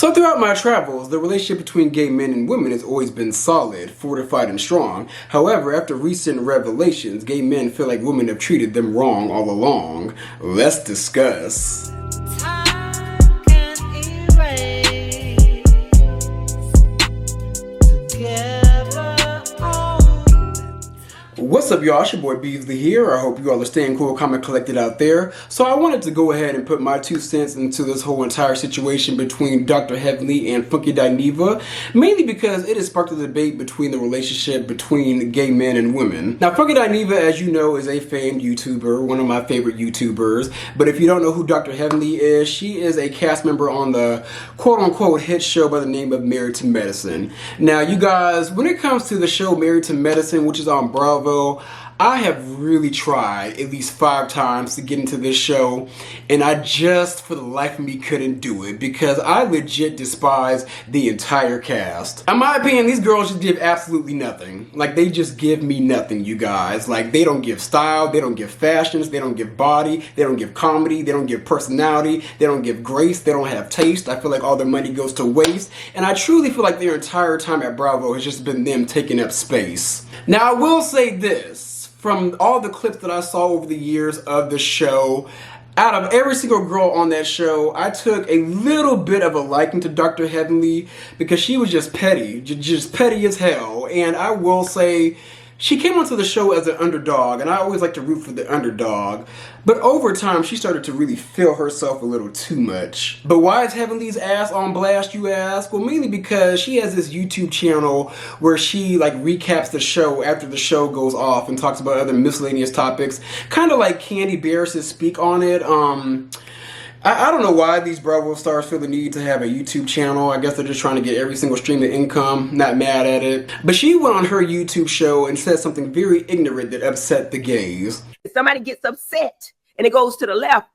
So throughout my travels, the relationship between gay men and women has always been solid, fortified, and strong. However, after recent revelations, gay men feel like women have treated them wrong all along. Let's discuss. What's up, y'all? It's your boy Beasley here. I hope you all are staying cool, calm, and collected out there. So I wanted to go ahead and put my 2 cents into this whole entire situation between Dr. Heavenly and Funky Dineva, mainly because it has sparked a debate between the relationship between gay men and women. Now, Funky Dineva, as you know, is a famed YouTuber, one of my favorite YouTubers. But if you don't know who Dr. Heavenly is, she is a cast member on the quote-unquote hit show by the name of Married to Medicine. Now, you guys, when it comes to the show Married to Medicine, which is on Bravo, I have really tried at least 5 times to get into this show, and I just for the life of me couldn't do it because I legit despise the entire cast. In my opinion, these girls just give absolutely nothing. Like, they just give me nothing, you guys. Like, they don't give style, they don't give fashions, they don't give body, they don't give comedy, they don't give personality, they don't give grace, they don't have taste. I feel like all their money goes to waste, and I truly feel like their entire time at Bravo has just been them taking up space. Now, I will say this. From all the clips that I saw over the years of the show, out of every single girl on that show, I took a little bit of a liking to Dr. Heavenly because she was just petty, just petty as hell. And I will say, she came onto the show as an underdog, and I always like to root for the underdog. But over time, she started to really feel herself a little too much. But why is Heavenly's ass on blast, you ask? Well, mainly because she has this YouTube channel where she recaps the show after the show goes off and talks about other miscellaneous topics. Kind of like Candy Bears' Speak on It. I don't know why these Bravo stars feel the need to have a YouTube channel. I guess they're just trying to get every single stream of income. Not mad at it. But she went on her YouTube show and said something very ignorant that upset the gays. If somebody gets upset and it goes to the left,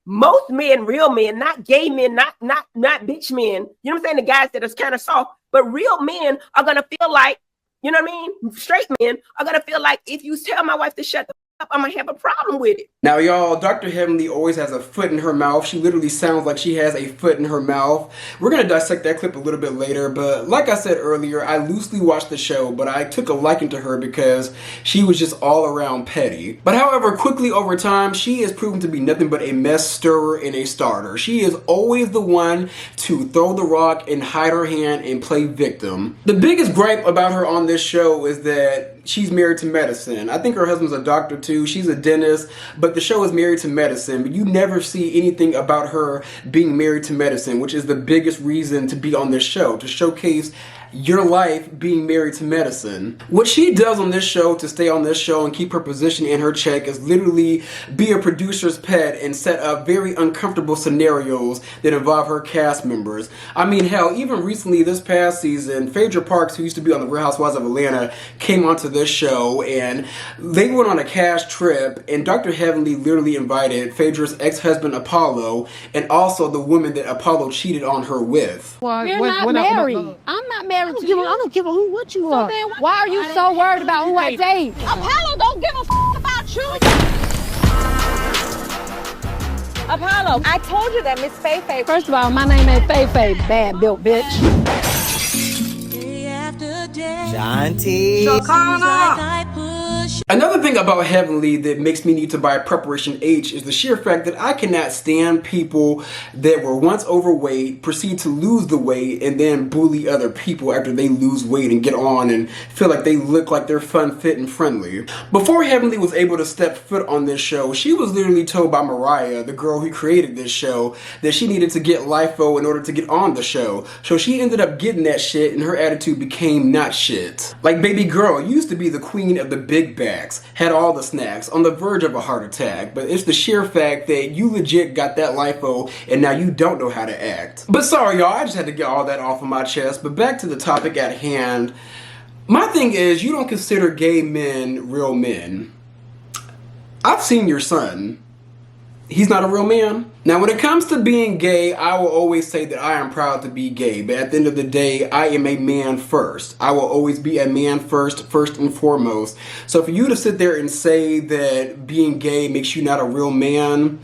most men, real men, not gay men, not bitch men, you know what I'm saying? The guys that is kind of soft, but real men are going to feel like, you know what I mean? Straight men are going to feel like if you tell my wife to shut the up, I'm gonna have a problem with it. Now, y'all, Dr. Heavenly always has a foot in her mouth. She literally sounds like she has a foot in her mouth. We're gonna dissect that clip a little bit later, but like I said earlier, I loosely watched the show, but I took a liking to her because she was just all around petty. But however, quickly over time, she has proven to be nothing but a mess stirrer and a starter. She is always the one to throw the rock and hide her hand and play victim. The biggest gripe about her on this show is that she's married to medicine. I think her husband's a doctor too. She's a dentist, but the show is Married to Medicine. But you never see anything about her being married to medicine, which is the biggest reason to be on this show, to showcase your life being married to medicine. What she does on this show to stay on this show and keep her position and her check is literally be a producer's pet and set up very uncomfortable scenarios that involve her cast members. I mean, hell, even recently this past season, Phaedra Parks, who used to be on the Real Housewives of Atlanta, came onto this show and they went on a cash trip, and Dr. Heavenly literally invited Phaedra's ex-husband Apollo and also the woman that Apollo cheated on her with. Well, you're not married. I'm not married. I don't give a who what you are. Why are you so worried about who I date? Apollo don't give a about you. Apollo, I told you that, Miss Faye. First of all, my name ain't Faye, bad built bitch. Shanti. Another thing about Heavenly that makes me need to buy Preparation H is the sheer fact that I cannot stand people that were once overweight, proceed to lose the weight, and then bully other people after they lose weight and get on and feel like they look like they're fun, fit, and friendly. Before Heavenly was able to step foot on this show, she was literally told by Mariah, the girl who created this show, that she needed to get LIFO in order to get on the show. So she ended up getting that shit, and her attitude became not shit. Like, baby girl, you used to be the queen of the big backs, had all the snacks, on the verge of a heart attack, but it's the sheer fact that you legit got that LIFO and now you don't know how to act. But sorry y'all, I just had to get all that off of my chest. But back to the topic at hand. My thing is, you don't consider gay men real men. I've seen your son. He's not a real man. Now, when it comes to being gay, I will always say that I am proud to be gay. But at the end of the day, I am a man first. I will always be a man first and foremost. So for you to sit there and say that being gay makes you not a real man,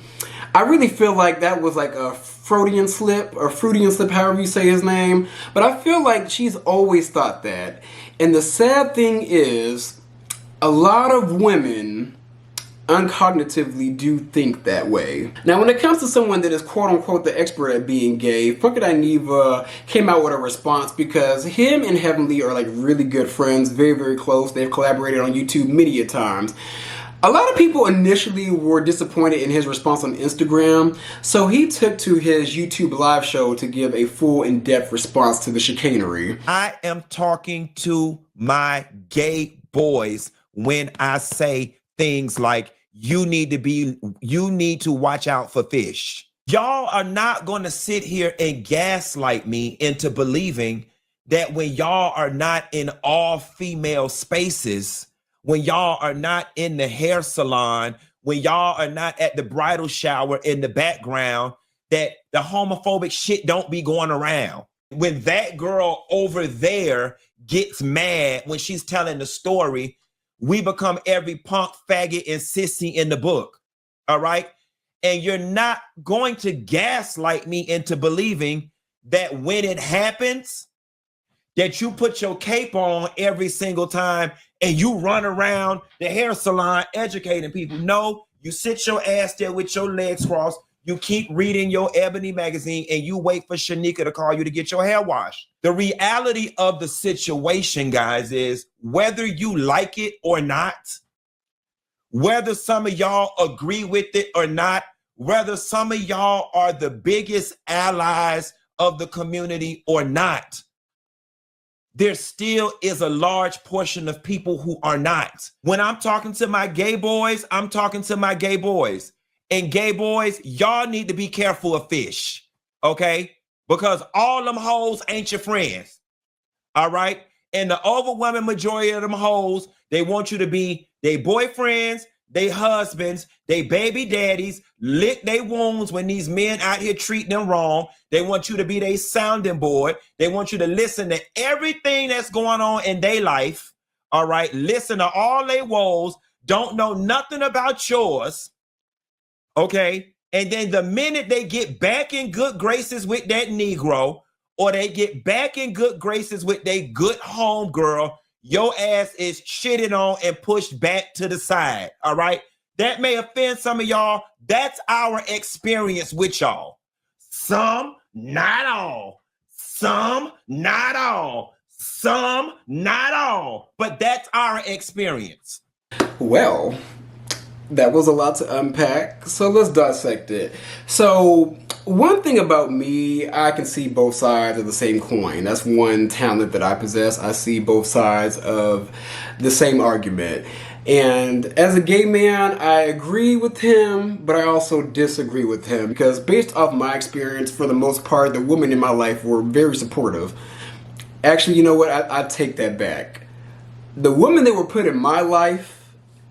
I really feel like that was like a Freudian slip, or Freudian slip, however you say his name. But I feel like she's always thought that. And the sad thing is, a lot of women uncognitively do think that way. Now, when it comes to someone that is quote-unquote the expert at being gay, Funky Dineva came out with a response because him and Heavenly are like really good friends, very, very close. They've collaborated on YouTube many a times. A lot of people initially were disappointed in his response on Instagram, so he took to his YouTube live show to give a full in-depth response to the chicanery. I am talking to my gay boys when I say things like, you need to watch out for fish. Y'all are not going to sit here and gaslight me into believing that when y'all are not in all female spaces, when y'all are not in the hair salon, when y'all are not at the bridal shower in the background, that the homophobic shit don't be going around. When that girl over there gets mad when she's telling the story, we become every punk, faggot, and sissy in the book, all right? And you're not going to gaslight me into believing that when it happens, that you put your cape on every single time and you run around the hair salon educating people. No, you sit your ass there with your legs crossed, you keep reading your Ebony magazine, and you wait for Shanika to call you to get your hair washed. The reality of the situation, guys, is whether you like it or not, whether some of y'all agree with it or not, whether some of y'all are the biggest allies of the community or not, there still is a large portion of people who are not. When I'm talking to my gay boys, I'm talking to my gay boys. And gay boys, y'all need to be careful of fish, okay? Because all them hoes ain't your friends, all right? And the overwhelming majority of them hoes, they want you to be they boyfriends, they husbands, they baby daddies, lick they wounds when these men out here treat them wrong. They want you to be their sounding board. They want you to listen to everything that's going on in their life, all right? Listen to all their woes, don't know nothing about yours, okay? And then the minute they get back in good graces with that Negro, or they get back in good graces with their good home girl, your ass is shitted on and pushed back to the side, all right? That may offend some of y'all. That's our experience with y'all. Some, not all. Some, not all. Some, not all. But that's our experience. Well, that was a lot to unpack, so let's dissect it. So, one thing about me, I can see both sides of the same coin. That's one talent that I possess. I see both sides of the same argument. And as a gay man, I agree with him, but I also disagree with him. Because based off my experience, for the most part, the women in my life were very supportive. Actually, you know what? I take that back. The women that were put in my life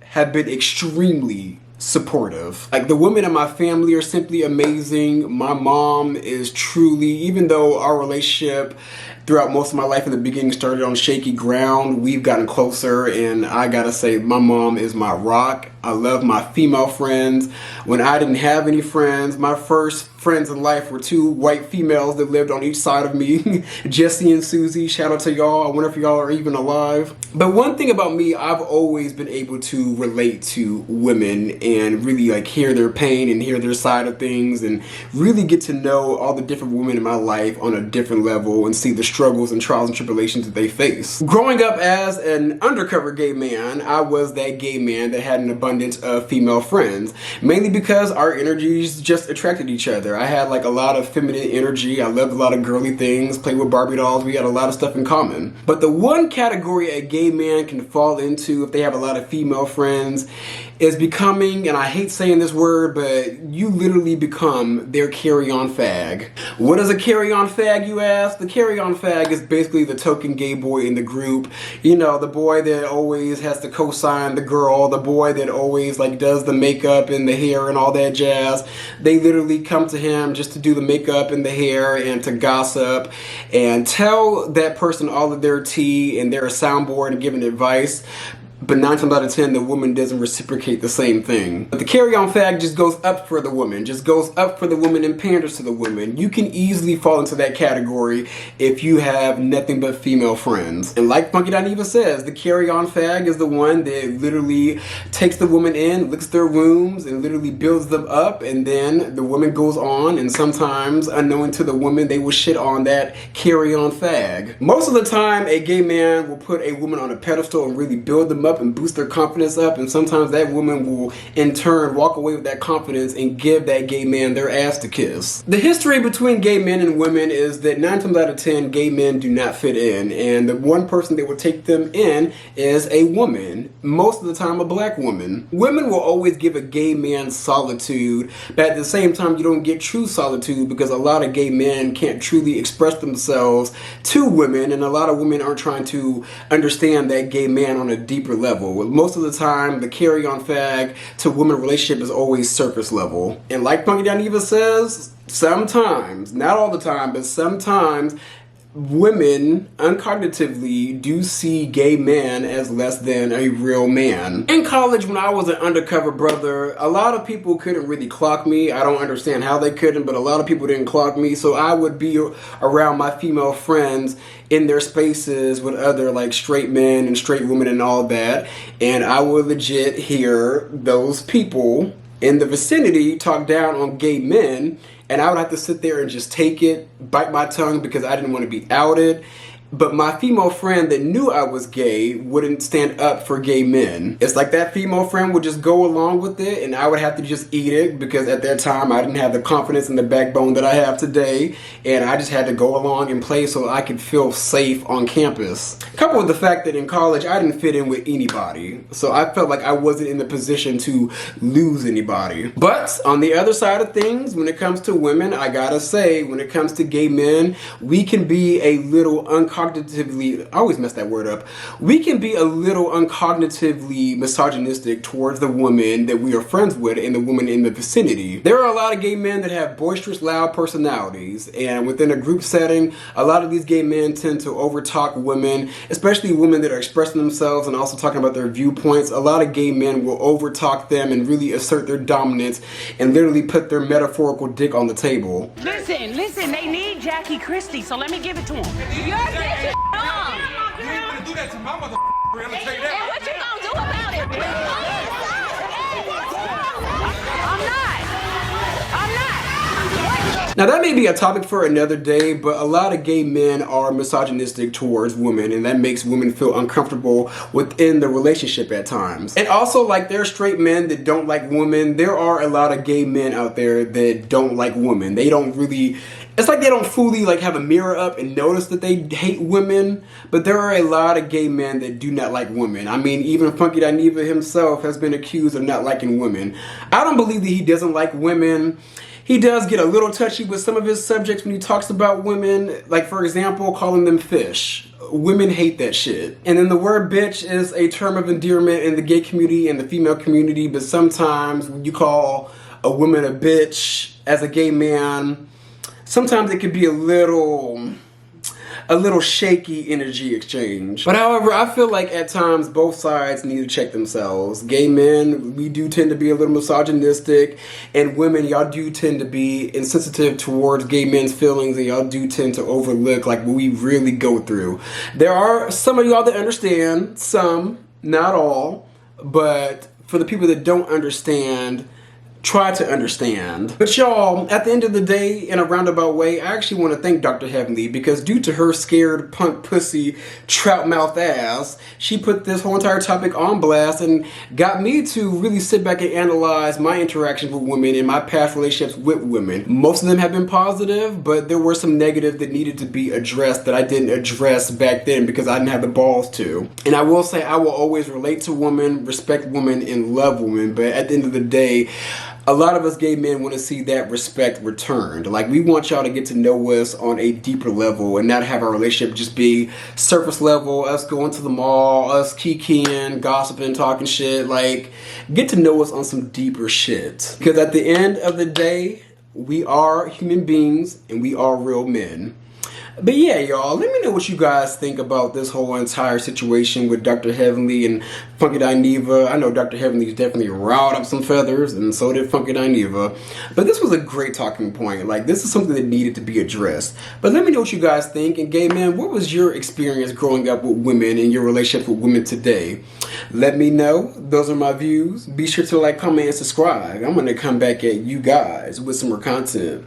have been extremely supportive. Like, the women in my family are simply amazing. My mom is truly, even though our relationship throughout most of my life in the beginning started on shaky ground, we've gotten closer, and I gotta say, my mom is my rock. I love my female friends. When I didn't have any friends, my first friends in life were two white females that lived on each side of me, Jessie and Susie. Shout out to y'all. I wonder if y'all are even alive. But one thing about me, I've always been able to relate to women and really like hear their pain and hear their side of things and really get to know all the different women in my life on a different level and see the struggles and trials and tribulations that they face. Growing up as an undercover gay man, I was that gay man that had an abundance of female friends, mainly because our energies just attracted each other. I had like a lot of feminine energy. I loved a lot of girly things, played with Barbie dolls. We had a lot of stuff in common. But the one category a gay man can fall into if they have a lot of female friends is becoming, and I hate saying this word, but you literally become their carry-on fag. What is a carry-on fag, you ask? The carry-on fag is basically the token gay boy in the group. You know, the boy that always has to co-sign the girl, the boy that always like does the makeup and the hair and all that jazz. They literally come to him just to do the makeup and the hair and to gossip and tell that person all of their tea, and they're a soundboard and giving advice. but 9 times out of 10, the woman doesn't reciprocate the same thing. But the carry-on fag just goes up for the woman, and panders to the woman. You can easily fall into that category if you have nothing but female friends. And like Funky Eva says, the carry-on fag is the one that literally takes the woman in, licks their wounds, and literally builds them up, and then the woman goes on, and sometimes, unknown to the woman, they will shit on that carry-on fag. Most of the time, a gay man will put a woman on a pedestal and really build them up and boost their confidence up, and sometimes that woman will in turn walk away with that confidence and give that gay man their ass to kiss. The history between gay men and women is that 9 times out of 10 gay men do not fit in, and the one person that will take them in is a woman, most of the time a black woman. Women will always give a gay man solitude, but at the same time you don't get true solitude because a lot of gay men can't truly express themselves to women, and a lot of women aren't trying to understand that gay man on a deeper level. Most of the time, the carry-on fag to woman relationship is always surface level. And like Funky Eva says, sometimes, not all the time, but sometimes, women uncognitively do see gay men as less than a real man. In college, when I was an undercover brother, a lot of people couldn't really clock me. I don't understand how they couldn't, but a lot of people didn't clock me, so I would be around my female friends in their spaces with other like straight men and straight women and all that, and I would legit hear those people in the vicinity talk down on gay men, and I would have to sit there and just take it, bite my tongue because I didn't want to be outed. But my female friend that knew I was gay wouldn't stand up for gay men. It's like that female friend would just go along with it, and I would have to just eat it because at that time I didn't have the confidence and the backbone that I have today, and I just had to go along and play so I could feel safe on campus. Coupled with the fact that in college I didn't fit in with anybody, so I felt like I wasn't in the position to lose anybody. But on the other side of things, when it comes to women, I gotta say, when it comes to gay men, we can be a little uncognitively, I always mess that word up, we can be a little uncognitively misogynistic towards the woman that we are friends with and the woman in the vicinity. There are a lot of gay men that have boisterous, loud personalities, and within a group setting, a lot of these gay men tend to overtalk women, especially women that are expressing themselves and also talking about their viewpoints. A lot of gay men will overtalk them and really assert their dominance and literally put their metaphorical dick on the table. Listen, they need Jackie Christie, so let me give it to them. You're bitch is dumb. You ain't gonna do that to my mother. I'm gonna tell you And that. what you gonna do about it? I'm not. Now that may be a topic for another day, but a lot of gay men are misogynistic towards women, and that makes women feel uncomfortable within the relationship at times. And also, like, there are straight men that don't like women. There are a lot of gay men out there that don't like women. They don't really, it's like they don't fully like have a mirror up and notice that they hate women, but there are a lot of gay men that do not like women. I mean, even Funky Eva himself has been accused of not liking women. I don't believe that he doesn't like women. He does get a little touchy with some of his subjects when he talks about women, like for example, calling them fish. Women hate that shit. And then the word bitch is a term of endearment in the gay community and the female community, but sometimes when you call a woman a bitch as a gay man, sometimes it could be a little shaky energy exchange. But however, I feel like at times both sides need to check themselves. Gay men, we do tend to be a little misogynistic, and women, y'all do tend to be insensitive towards gay men's feelings, and y'all do tend to overlook like what we really go through. There are some of y'all that understand, some, not all, but for the people that don't understand, try to understand. But y'all, at the end of the day, in a roundabout way, I actually want to thank Dr. Heavenly, because due to her scared punk pussy trout mouth ass, she put this whole entire topic on blast and got me to really sit back and analyze my interactions with women and my past relationships with women. Most of them have been positive, but there were some negative that needed to be addressed that I didn't address back then because I didn't have the balls to. And I will say I will always relate to women, respect women, and love women, but at the end of the day, a lot of us gay men want to see that respect returned. Like, we want y'all to get to know us on a deeper level and not have our relationship just be surface level, us going to the mall, us kikiing, gossiping, talking shit. Like, get to know us on some deeper shit. Because at the end of the day, we are human beings and we are real men. But yeah, y'all, let me know what you guys think about this whole entire situation with Dr. Heavenly and Funky Dineva. I know Dr. Heavenly's definitely riled up some feathers, and so did Funky Dineva. But this was a great talking point. Like, this is something that needed to be addressed. But let me know what you guys think. And gay man, what was your experience growing up with women and your relationship with women today? Let me know. Those are my views. Be sure to like, comment, and subscribe. I'm going to come back at you guys with some more content.